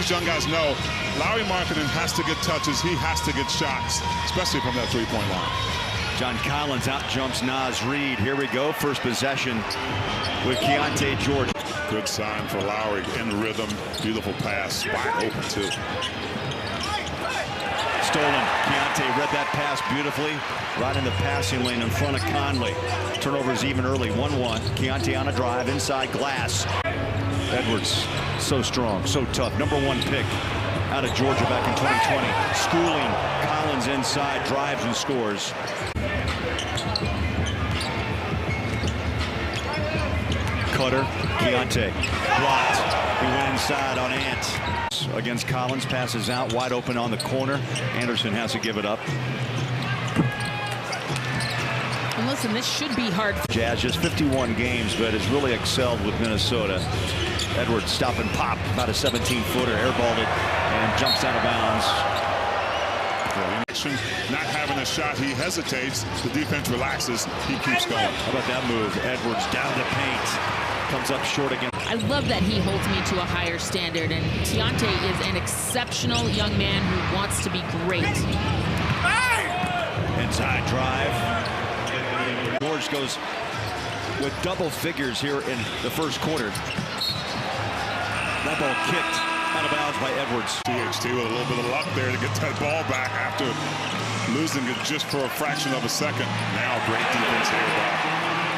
those young guys know Lauri Markkanen has to get touches. He has to get shots, especially from that three-point line. John Collins out jumps Naz Reid. Here we go. First possession with Keyonte George. Good sign for Lauri in rhythm. Beautiful pass. Wide open, too. Stolen. Keyonte read that pass beautifully. Right in the passing lane in front of Conley. Turnovers even early. 1-1. Keyonte on a drive. Inside glass. Edwards, so strong, so tough. #1 pick out of Georgia back in 2020. Schooling. Collins inside. Drives and scores. Cutter. Keyonte. Blocked. He went inside on Ant. Against Collins, passes out, wide open on the corner. Anderson has to give it up. And listen, this should be hard. Jazz, just 51 games, but has really excelled with Minnesota. Edwards stop and pop, about a 17-footer, airballed it, and jumps out of bounds. Not having a shot, he hesitates. The defense relaxes. He keeps going. How about that move? Edwards down the paint. Comes up short again. I love that he holds me to a higher standard, and Keyonte is an exceptional young man who wants to be great. Inside drive. George goes with double figures here in the first quarter. That ball kicked out of bounds by Edwards. THT with a little bit of luck there to get that ball back after losing it just for a fraction of a second. Now great defense here by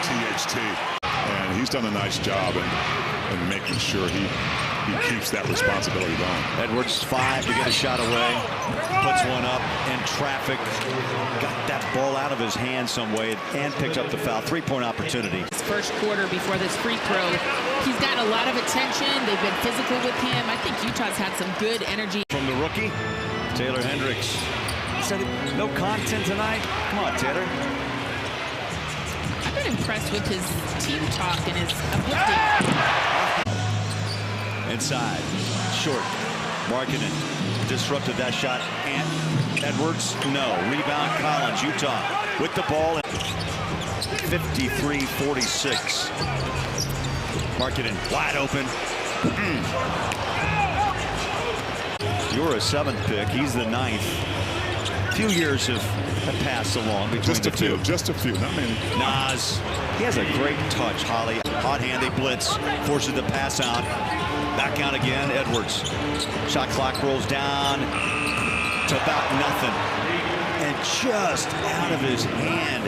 THT. And he's done a nice job in making sure he keeps that responsibility going. Edwards 5 to get a shot away. Puts one up in traffic. Got that ball out of his hand some way and picked up the foul. 3-point opportunity. First quarter before this free throw, he's got a lot of attention. They've been physical with him. I think Utah's had some good energy. From the rookie, Taylor Hendricks. He said no content tonight. Come on, Taylor. I've been impressed with his team talk and his uplifting. Inside, short. Markkanen disrupted that shot. And Edwards, no. Rebound, Collins, Utah with the ball. 53-46. Markkanen wide open. You're a 7th pick. He's the 9th. Few years have passed along between the two. Just a few, not many. Naz, he has a great touch, Holly. Hot hand, they blitz, forces the pass out. Back out again, Edwards. Shot clock rolls down to about nothing. And just out of his hand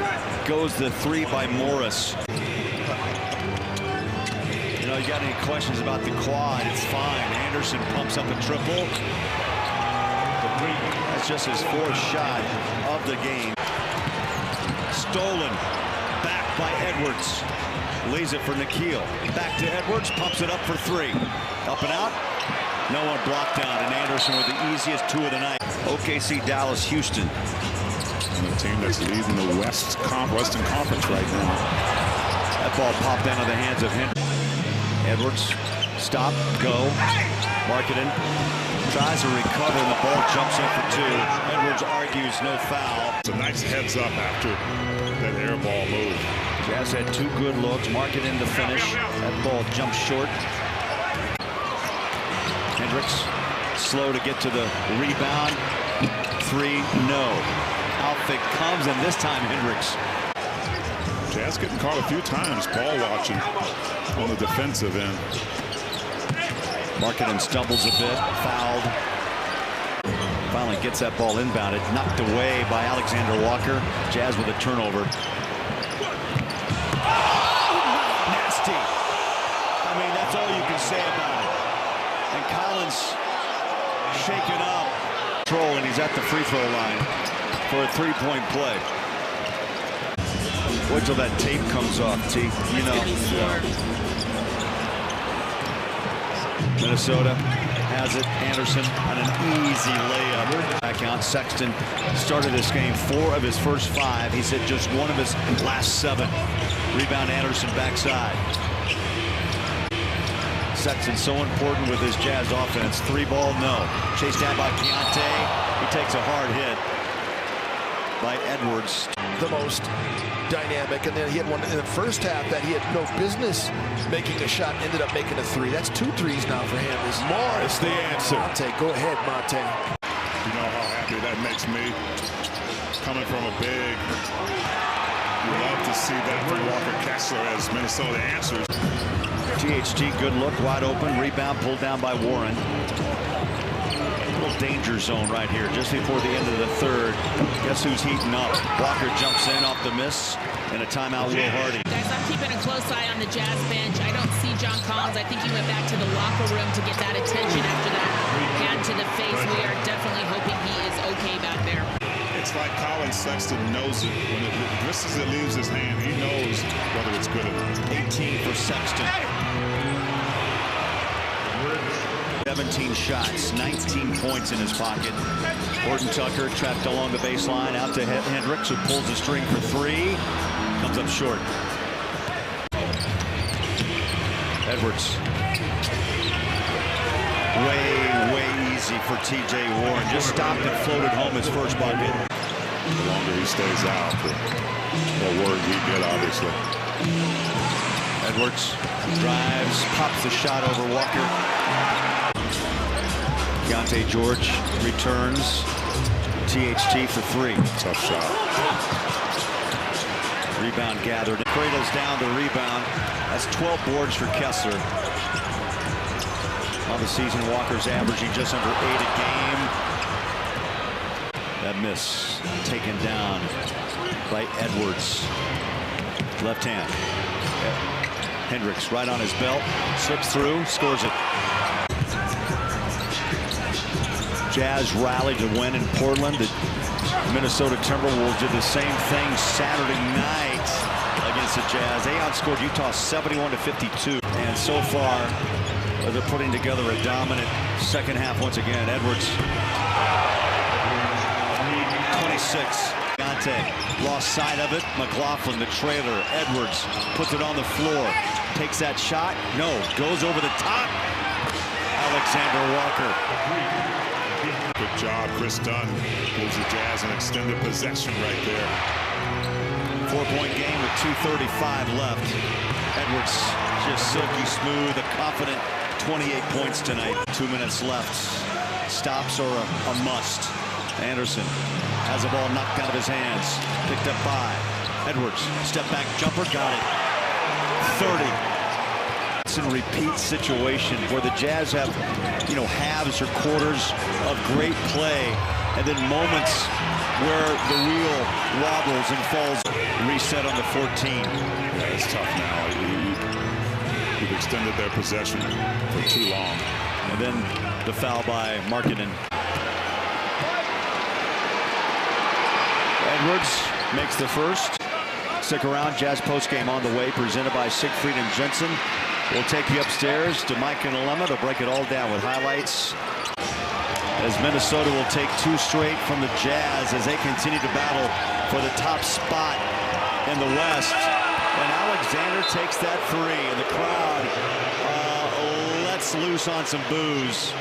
goes the 3 by Morris. You know, you got any questions about the quad, it's fine. Anderson pumps up a triple. That's just his 4th shot of the game. Stolen. Back by Edwards. Lays it for Nikhil. Back to Edwards. Pumps it up for 3. Up and out. No one blocked down. And Anderson with the easiest 2 of the night. OKC, Dallas, Houston. And the team that's leading the Western Conference right now. That ball popped out of the hands of Hendricks. Edwards. Stop. Go. Markkanen tries to recover, and the ball jumps in for 2. Edwards argues no foul. It's a nice heads up after that air ball move. Jazz had 2 good looks. Markkanen to finish. That ball jumps short. Hendricks slow to get to the rebound. 3, no. Outfit comes, and this time Hendricks. Jazz getting caught a few times ball watching on the defensive end. Markkanen stumbles a bit, fouled. Finally gets that ball inbounded, knocked away by Alexander Walker. Jazz with a turnover. Oh, nasty. I mean, that's all you can say about it. And Collins shaken up. And he's at the free throw line for a 3-point play. Wait till that tape comes off, T. You know. Minnesota has it. Anderson on an easy layup. Back out. Sexton started this game 4 of his first 5. He's hit just 1 of his last 7. Rebound Anderson backside. Sexton so important with his Jazz offense. 3 ball, no. Chased down by Keyonte. He takes a hard hit by Edwards. The most dynamic. And then he had one in the first half that he had no business making a shot, ended up making a three. That's 2 threes now for him. More is the answer. Monte, go ahead, Monte. You know how happy that makes me. Coming from a big, you love to see that from Walker Kessler as Minnesota answers. THT, good look, wide open, rebound pulled down by Warren. Little danger zone right here, just before the end of the third. Guess who's heating up? Walker jumps in off the miss, and a timeout, Will Hardy. Guys, I'm keeping a close eye on the Jazz bench. I don't see John Collins. I think he went back to the locker room to get that attention after that hand to the face. We are definitely hoping he is okay back there. It's like Colin Sexton knows it. When just as it leaves his hand, he knows whether it's good or not. 18 for Sexton. 17 shots, 19 points in his pocket. Horton Tucker trapped along the baseline, out to Hendricks, who pulls the string for 3. Comes up short. Edwards. Way easy for TJ Warren. Just stopped and floated home his first bucket. The longer he stays out, the more work he get, obviously. Edwards drives, pops the shot over Walker. Keontae George returns. THT for 3. Tough shot. Rebound gathered. Cradles down the rebound. That's 12 boards for Kessler. On the season, Walker's averaging just under 8 a game. That miss taken down by Edwards. Left hand. Hendricks right on his belt. Slips through, scores it. Jazz rallied to win in Portland. The Minnesota Timberwolves did the same thing Saturday night against the Jazz. They outscored Utah 71-52. And so far, they're putting together a dominant second half once again. Edwards. 26. Keontae lost sight of it. McLaughlin, the trailer. Edwards puts it on the floor. Takes that shot. No. Goes over the top. Alexander Walker. Good job, Chris Dunn. Gives the Jazz an extended possession right there. 4-point game with 2:35 left. Edwards just silky smooth, a confident 28 points tonight. 2 minutes left. Stops are a must. Anderson has the ball knocked out of his hands. Picked up by Edwards. Step back jumper, got it. 30. It's a repeat situation where the Jazz have, halves or quarters of great play, and then moments where the wheel wobbles and falls. Reset on the 14. Yeah, it's tough now. You've extended their possession for too long. And then the foul by Markkanen. Edwards makes the first. Stick around, Jazz postgame on the way, presented by Siegfried and Jensen. We'll take you upstairs to Mike and Alema to break it all down with highlights. As Minnesota will take 2 straight from the Jazz as they continue to battle for the top spot in the West. And Alexander takes that 3, and the crowd lets loose on some boos.